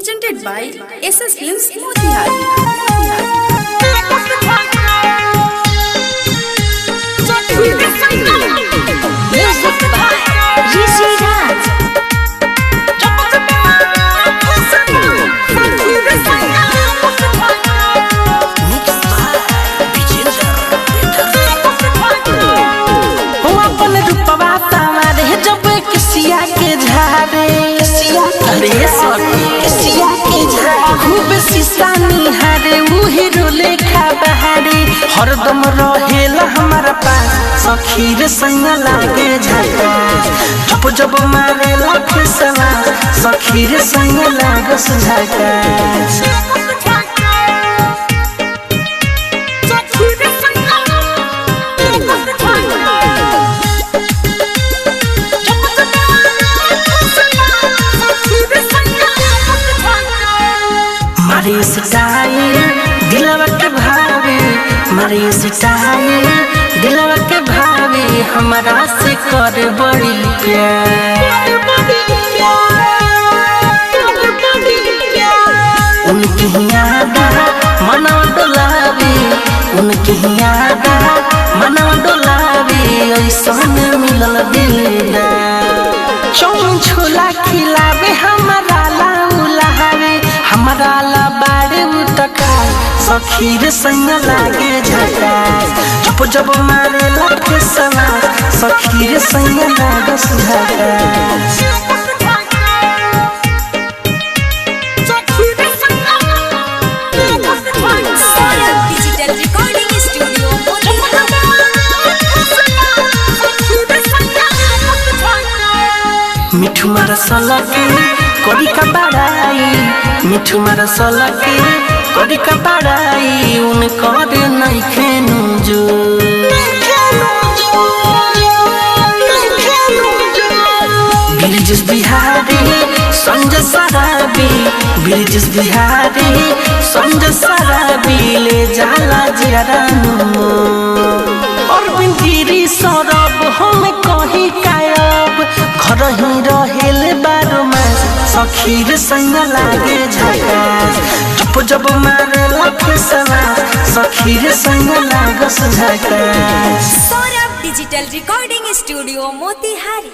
presented by SS Films Motihari. Music by Rishi Raj. हरदम रहेला हमारा पास सखी रे संग लागे झका जब जब मारेला फिसला सखी रे संग लागे झका मारी स्टाइल दिलवा के भावे मारी स्टाइल दिलवा के भावे हमारा से कर बड़ी प्यार उनकी याद मनवा डोलावे उनकी याद मनवा डोलावे ऐसन मिलल दिलदार चौन छोला खिलावे हमारा लाउलावे हमारा ला बाड़े उतका सखी रे संग लागे झका जब जब मारे लागे सवा सखी रे संग लागे झका मिठू मारा सलके कोड़ी का बड़ाई मिठू मारा सलके कोड़ी का बड़ाई उन करे नहीं खेनू जो ब्रिजेश बिहारी संजय सराबी ब्रिजेश बिहारी संजय सराबी ले जाला जरानू और बिंदीरी सरब हम कहीं कायब घर ही रहेल बारो मास सखी रे संग लागे झका जब जब मारे लागे सवा सखी रे संग लागे झका Saurabh digital recording studio Motihari.